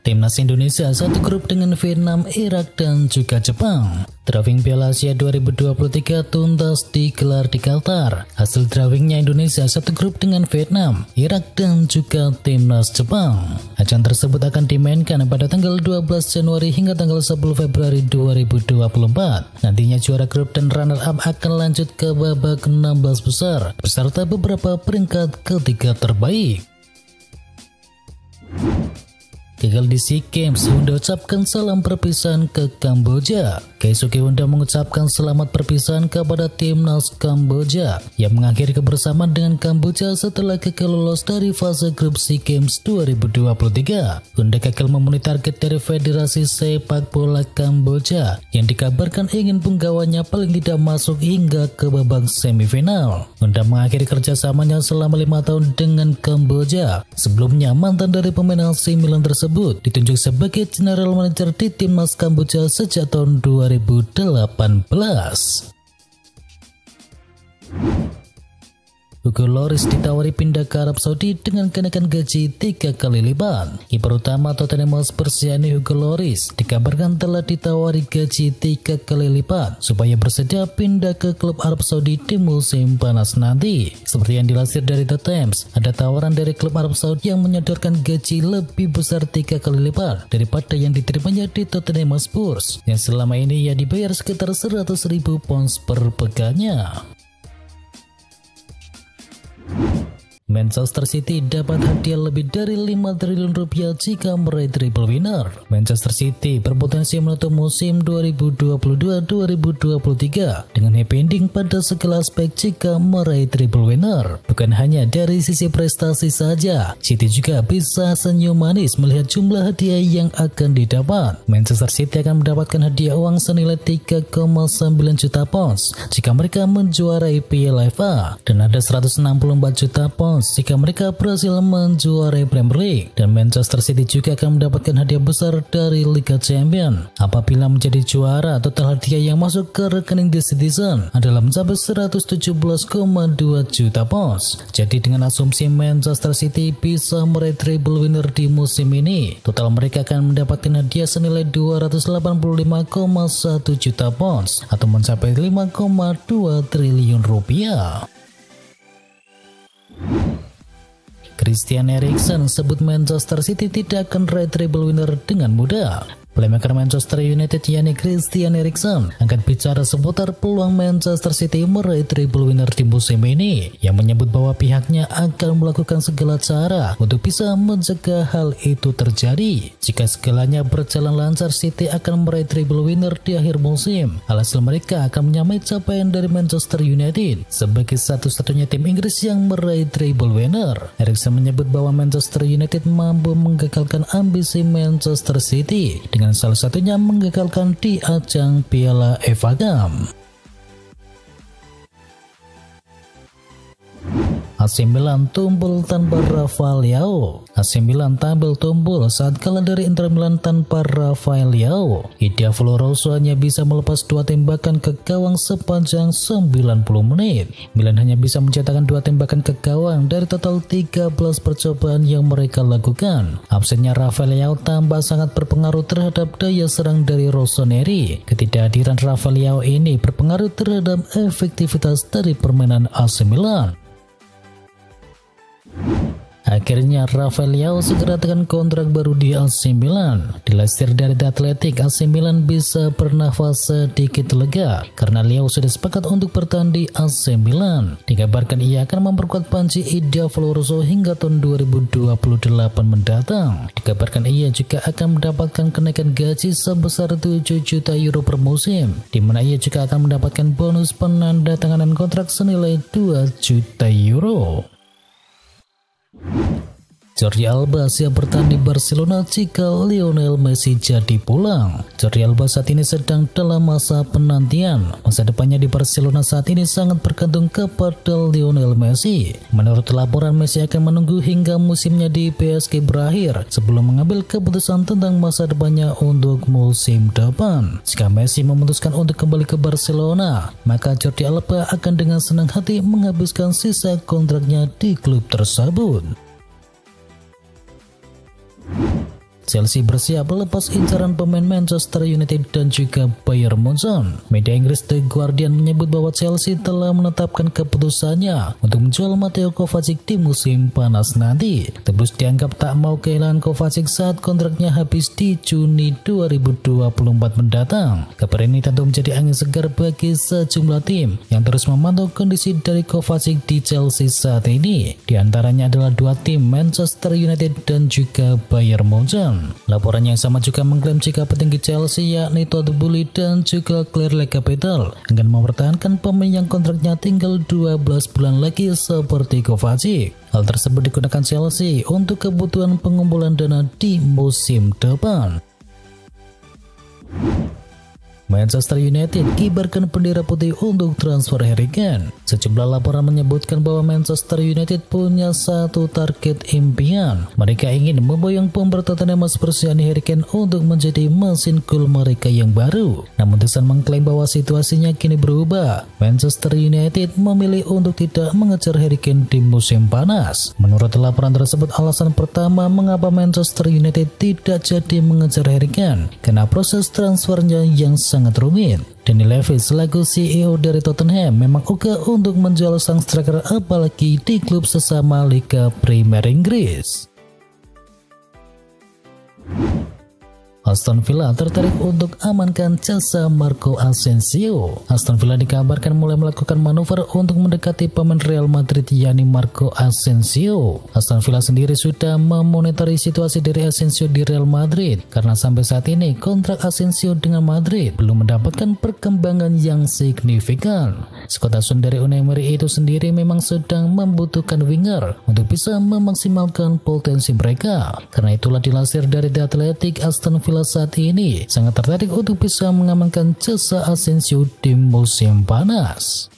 Timnas Indonesia satu grup dengan Vietnam, Irak, dan juga Jepang. Drawing Piala Asia 2023 tuntas digelar di Qatar. Hasil drawingnya Indonesia satu grup dengan Vietnam, Irak, dan juga Timnas Jepang. Ajang tersebut akan dimainkan pada tanggal 12 Januari hingga tanggal 10 Februari 2024. Nantinya juara grup dan runner-up akan lanjut ke babak 16 besar beserta beberapa peringkat ketiga terbaik. Gagal di SEA Games, Honda ucapkan salam perpisahan ke Kamboja. Keisuke Honda mengucapkan selamat perpisahan kepada timnas Kamboja yang mengakhiri kebersamaan dengan Kamboja setelah gagal lolos dari fase grup SEA Games 2023. Honda gagal memenuhi target dari Federasi Sepak Bola Kamboja yang dikabarkan ingin penggawaannya paling tidak masuk hingga ke babak semifinal. Honda mengakhiri kerjasamanya selama 5 tahun dengan Kamboja. Sebelumnya, mantan dari pemain AC Milan tersebut ditunjuk sebagai general manager di timnas Kamboja sejak tahun 2018. Hugo Lloris ditawari pindah ke Arab Saudi dengan kenaikan gaji 3 kali lipat. Kiper utama Tottenham Hotspur Hugo Lloris dikabarkan telah ditawari gaji 3 kali lipat supaya bersedia pindah ke klub Arab Saudi di musim panas nanti. Seperti yang dilansir dari The Times, ada tawaran dari klub Arab Saudi yang menyodorkan gaji lebih besar 3 kali lipat daripada yang diterimanya di Tottenham Hotspur, yang selama ini ia dibayar sekitar 100.000 pounds per pekannya. Manchester City dapat hadiah lebih dari 5 triliun rupiah jika meraih triple winner. Manchester City berpotensi menutup musim 2022-2023 dengan happy ending pada segala aspek jika meraih triple winner. Bukan hanya dari sisi prestasi saja, City juga bisa senyum manis melihat jumlah hadiah yang akan didapat. Manchester City akan mendapatkan hadiah uang senilai 3,9 juta pounds jika mereka menjuarai Piala FA dan ada 164 juta pounds jika mereka berhasil menjuarai Premier League, dan Manchester City juga akan mendapatkan hadiah besar dari Liga Champion. Apabila menjadi juara, total hadiah yang masuk ke rekening The Citizen adalah mencapai 117,2 juta pounds. Jadi dengan asumsi Manchester City bisa meraih triple winner di musim ini, total mereka akan mendapatkan hadiah senilai 285,1 juta pounds atau mencapai 5,2 triliun rupiah. Christian Eriksen sebut Manchester City tidak akan raih triple winner dengan mudah. Playmaker Manchester United yakni Christian Eriksen angkat bicara seputar peluang Manchester City meraih triple winner di musim ini, yang menyebut bahwa pihaknya akan melakukan segala cara untuk bisa mencegah hal itu terjadi. Jika segalanya berjalan lancar, City akan meraih triple winner di akhir musim. Alhasil mereka akan menyamai capaian dari Manchester United sebagai satu-satunya tim Inggris yang meraih triple winner. Eriksen menyebut bahwa Manchester United mampu menggagalkan ambisi Manchester City dengan salah satunya menggagalkan di ajang Piala FA Cup. AC Milan tumbul tanpa Rafael Leao. AC Milan tampil tumbul saat kalah dari Inter Milan tanpa Rafael Leao. Diavolo Rosso hanya bisa melepas 2 tembakan ke gawang sepanjang 90 menit. Milan hanya bisa mencetakkan 2 tembakan ke gawang dari total 13 percobaan yang mereka lakukan. Absennya Rafael Leao tambah sangat berpengaruh terhadap daya serang dari Rossoneri. Ketidakhadiran Rafael Leao ini berpengaruh terhadap efektivitas dari permainan AC Milan. Akhirnya Rafael Leao segera tekan kontrak baru di AC Milan. Dilansir dari The Athletic, AC Milan bisa bernafas sedikit lega karena Leao sudah sepakat untuk bertahan di AC Milan. Dikabarkan ia akan memperkuat panci Diavolo Rosso hingga tahun 2028 mendatang. Dikabarkan ia juga akan mendapatkan kenaikan gaji sebesar 7 juta euro per musim, di mana ia juga akan mendapatkan bonus penandatanganan kontrak senilai 2 juta euro. Jordi Alba siap bertahan di Barcelona jika Lionel Messi jadi pulang. Jordi Alba saat ini sedang dalam masa penantian. Masa depannya di Barcelona saat ini sangat bergantung kepada Lionel Messi. Menurut laporan, Messi akan menunggu hingga musimnya di PSG berakhir sebelum mengambil keputusan tentang masa depannya untuk musim depan. Jika Messi memutuskan untuk kembali ke Barcelona, maka Jordi Alba akan dengan senang hati menghabiskan sisa kontraknya di klub tersebut. Chelsea bersiap lepas incaran pemain Manchester United dan juga Bayern Munchen. Media Inggris The Guardian menyebut bahwa Chelsea telah menetapkan keputusannya untuk menjual Mateo Kovacic di musim panas nanti. The Blues dianggap tak mau kehilangan Kovacic saat kontraknya habis di Juni 2024 mendatang. Kabar ini tentu menjadi angin segar bagi sejumlah tim yang terus memantau kondisi dari Kovacic di Chelsea saat ini. Di antaranya adalah dua tim, Manchester United dan juga Bayern Munchen. Laporan yang sama juga mengklaim jika petinggi Chelsea yakni Todd Boehly dan juga Clearlake Capital akan mempertahankan pemain yang kontraknya tinggal 12 bulan lagi seperti Kovacic. Hal tersebut digunakan Chelsea untuk kebutuhan pengumpulan dana di musim depan. Manchester United kibarkan bendera putih untuk transfer Harry Kane. Sejumlah laporan menyebutkan bahwa Manchester United punya satu target impian. Mereka ingin memboyong pemain Tottenham Hotspur Harry Kane untuk menjadi mesin gol mereka yang baru. Namun The Sun mengklaim bahwa situasinya kini berubah. Manchester United memilih untuk tidak mengejar Harry Kane di musim panas. Menurut laporan tersebut, alasan pertama mengapa Manchester United tidak jadi mengejar Harry Kane karena proses transfernya yang sangat rumit. Danny Levy selaku CEO dari Tottenham memang ogah untuk menjual sang striker apalagi di klub sesama Liga Premier Inggris. Aston Villa tertarik untuk amankan jasa Marco Asensio. Aston Villa dikabarkan mulai melakukan manuver untuk mendekati pemain Real Madrid yakni Marco Asensio. Aston Villa sendiri sudah memonitori situasi dari Asensio di Real Madrid karena sampai saat ini kontrak Asensio dengan Madrid belum mendapatkan perkembangan yang signifikan. Skuad asuhan dari Unai Emery itu sendiri memang sedang membutuhkan winger untuk bisa memaksimalkan potensi mereka. Karena itulah dilansir dari The Athletic, Aston Villa saat ini sangat tertarik untuk bisa mengamankan jasa Asensio di musim panas.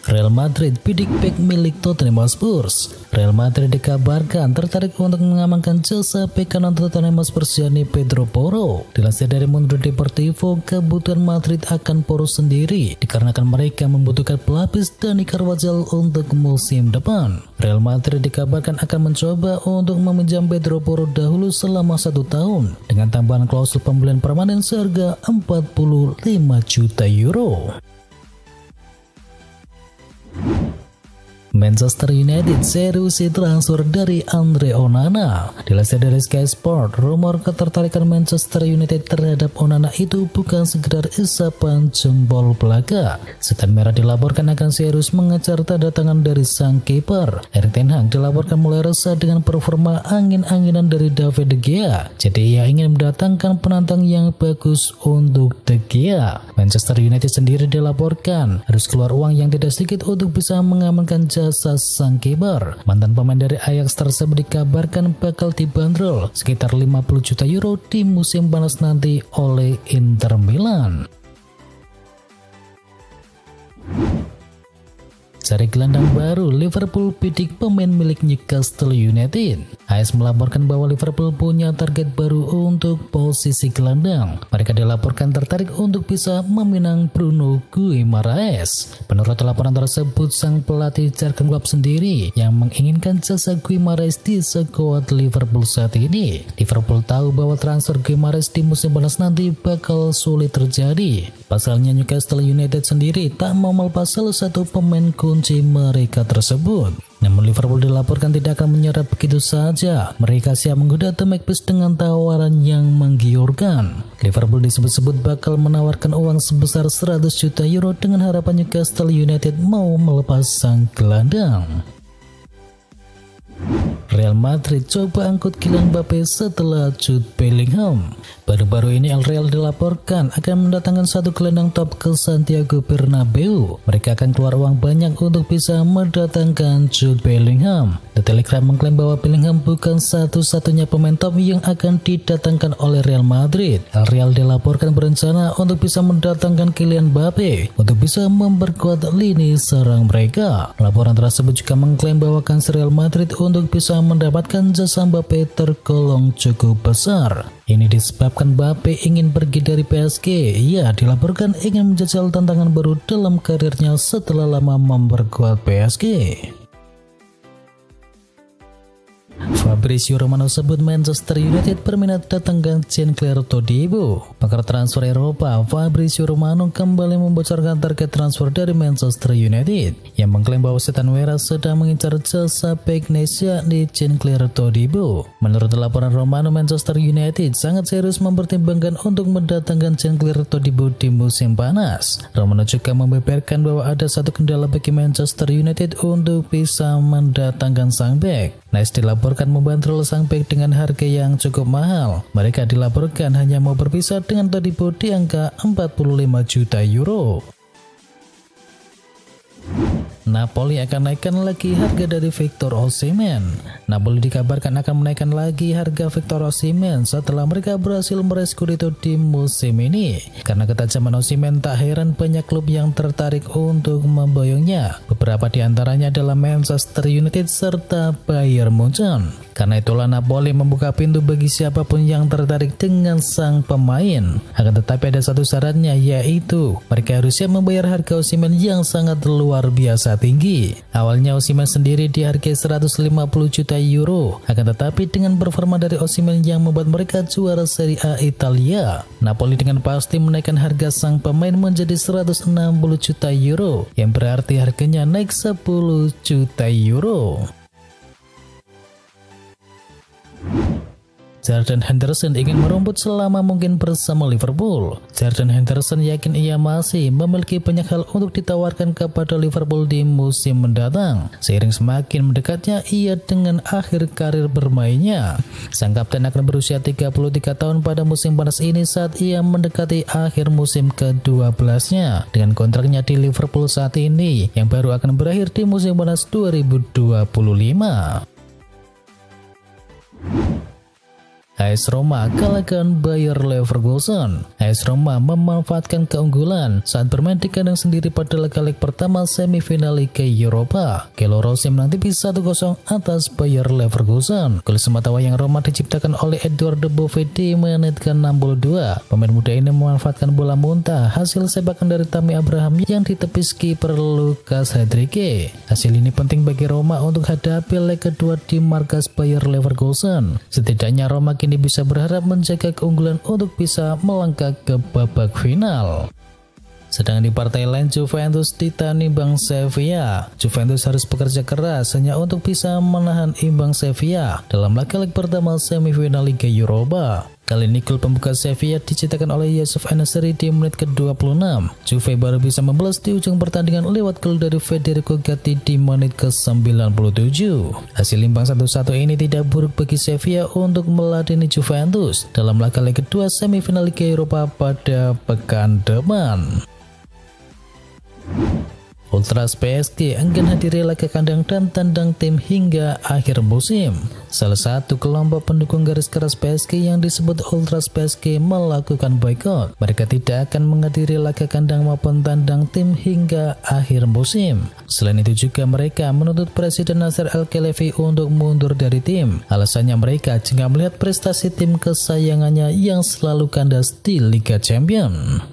Real Madrid bidik bek milik Tottenham Hotspur. Real Madrid dikabarkan tertarik untuk mengamankan jasa bek kanan Tottenham Hotspur yakni Pedro Porro. Dilansir dari Mundo Deportivo, kebutuhan Madrid akan Porro sendiri dikarenakan mereka membutuhkan pelapis Dani Carvajal untuk musim depan. Real Madrid dikabarkan akan mencoba untuk meminjam Pedro Porro dahulu selama 1 tahun dengan tambahan klausul pembelian permanen seharga 45 juta euro. Manchester United serius transfer dari Andre Onana. Dilansir dari Sky Sport, rumor ketertarikan Manchester United terhadap Onana itu bukan sekedar isapan jempol belaka. Setan Merah dilaporkan akan serius mengejar tanda tangan dari sang kiper. Erik ten Hag dilaporkan mulai resah dengan performa angin-anginan dari David De Gea. Jadi ia ingin mendatangkan penantang yang bagus untuk De Gea. Manchester United sendiri dilaporkan harus keluar uang yang tidak sedikit untuk bisa mengamankan jasa sang kiper. Mantan pemain dari Ajax tersebut dikabarkan bakal dibanderol sekitar 50 juta euro di musim panas nanti oleh Inter Milan. Cari gelandang baru, Liverpool bidik pemain milik Newcastle United. AS melaporkan bahwa Liverpool punya target baru untuk posisi gelandang. Mereka dilaporkan tertarik untuk bisa meminang Bruno Guimaraes. Menurut laporan tersebut, sang pelatih Jurgen Klopp sendiri yang menginginkan jasa Guimaraes di skuad Liverpool saat ini. Liverpool tahu bahwa transfer Guimaraes di musim panas nanti bakal sulit terjadi. Pasalnya Newcastle United sendiri tak mau melepas salah satu pemain kunci mereka tersebut. Namun Liverpool dilaporkan tidak akan menyerah begitu saja. Mereka siap menggoda The Magpies dengan tawaran yang menggiurkan. Liverpool disebut-sebut bakal menawarkan uang sebesar 100 juta euro dengan harapan Newcastle United mau melepas sang gelandang. Real Madrid coba angkut Kylian Mbappe setelah Jude Bellingham. Baru-baru ini Real dilaporkan akan mendatangkan satu gelandang top ke Santiago Bernabeu. Mereka akan keluar uang banyak untuk bisa mendatangkan Jude Bellingham. The Telegraph mengklaim bahwa Bellingham bukan satu-satunya pemain top yang akan didatangkan oleh Real Madrid. Real dilaporkan berencana untuk bisa mendatangkan Kylian Mbappe untuk bisa memperkuat lini serang mereka. Laporan tersebut juga mengklaim bahwa kans Real Madrid untuk bisa mendapatkan jasa Mbappe tergolong cukup besar. Ini disebabkan Mbappe ingin pergi dari PSG. Ia dilaporkan ingin menjajal tantangan baru dalam karirnya setelah lama memperkuat PSG. Fabrizio Romano sebut Manchester United berminat datangkan Jean-Claire Todibo. Pakar transfer Eropa Fabrizio Romano kembali membocorkan target transfer dari Manchester United yang mengklaim bahwa setan merah sedang mengincar jasa bek yakni Jean-Claire Todibo. Menurut laporan Romano, Manchester United sangat serius mempertimbangkan untuk mendatangkan Jean-Claire Todibo di musim panas. Romano juga membeberkan bahwa ada satu kendala bagi Manchester United untuk bisa mendatangkan sang bek. Nice dilaporkan membandrol sang bek dengan harga yang cukup mahal. Mereka dilaporkan hanya mau berpisah dengan Todibo di angka 45 juta euro. Napoli akan naikkan lagi harga dari Victor Osimhen. Napoli dikabarkan akan menaikkan lagi harga Victor Osimhen setelah mereka berhasil meraih Scudetto di musim ini. Karena ketajaman Osimhen, tak heran banyak klub yang tertarik untuk memboyongnya. Beberapa di antaranya adalah Manchester United serta Bayern Munchen. Karena itulah Napoli membuka pintu bagi siapapun yang tertarik dengan sang pemain. Akan tetapi ada satu syaratnya, yaitu mereka harus siap membayar harga Osimhen yang sangat luar biasa tinggi. Awalnya Osimhen sendiri dihargai 150 juta euro. Akan tetapi dengan performa dari Osimhen yang membuat mereka juara Serie A Italia, Napoli dengan pasti menaikkan harga sang pemain menjadi 160 juta euro, yang berarti harganya naik 10 juta euro. Jordan Henderson ingin merumput selama mungkin bersama Liverpool. Jordan Henderson yakin ia masih memiliki banyak hal untuk ditawarkan kepada Liverpool di musim mendatang. Seiring semakin mendekatnya ia dengan akhir karir bermainnya. Sang kapten akan berusia 33 tahun pada musim panas ini saat ia mendekati akhir musim ke-12-nya dengan kontraknya di Liverpool saat ini yang baru akan berakhir di musim panas 2025. AS Roma kalahkan Bayer Leverkusen. AS Roma memanfaatkan keunggulan saat bermain di kandang sendiri pada leg pertama semifinal Liga Eropa. Gelo Rossi menang tipis 1-0 atas Bayer Leverkusen. Gol sematawayang Roma diciptakan oleh Eduardo Bove di menit ke-62. Pemain muda ini memanfaatkan bola muntah hasil sepakan dari Tammy Abraham yang ditepis kiper Lucas Heinrich. Hasil ini penting bagi Roma untuk hadapi leg kedua di markas Bayer Leverkusen. Setidaknya Roma kini bisa berharap menjaga keunggulan untuk bisa melangkah ke babak final. Sedangkan di partai lain, Juventus ditanimbang Sevilla. Juventus harus bekerja keras hanya untuk bisa menahan imbang Sevilla dalam laga leg pertama semifinal Liga Eropa. Kali ini gol pembuka Sevilla dicetakkan oleh Yusuf En-Nesyri di menit ke-26. Juve baru bisa membalas di ujung pertandingan lewat gol dari Federico Gatti di menit ke-97. Hasil imbang 1-1 ini tidak buruk bagi Sevilla untuk meladeni Juventus dalam laga leg kedua semifinal Liga Eropa pada pekan depan. Ultras PSG enggan hadiri laga kandang dan tandang tim hingga akhir musim. Salah satu kelompok pendukung garis keras PSG yang disebut Ultras PSG melakukan boikot. Mereka tidak akan menghadiri laga kandang maupun tandang tim hingga akhir musim. Selain itu juga mereka menuntut Presiden Nasser Al-Khelaifi untuk mundur dari tim. Alasannya mereka jika melihat prestasi tim kesayangannya yang selalu kandas di Liga Champions.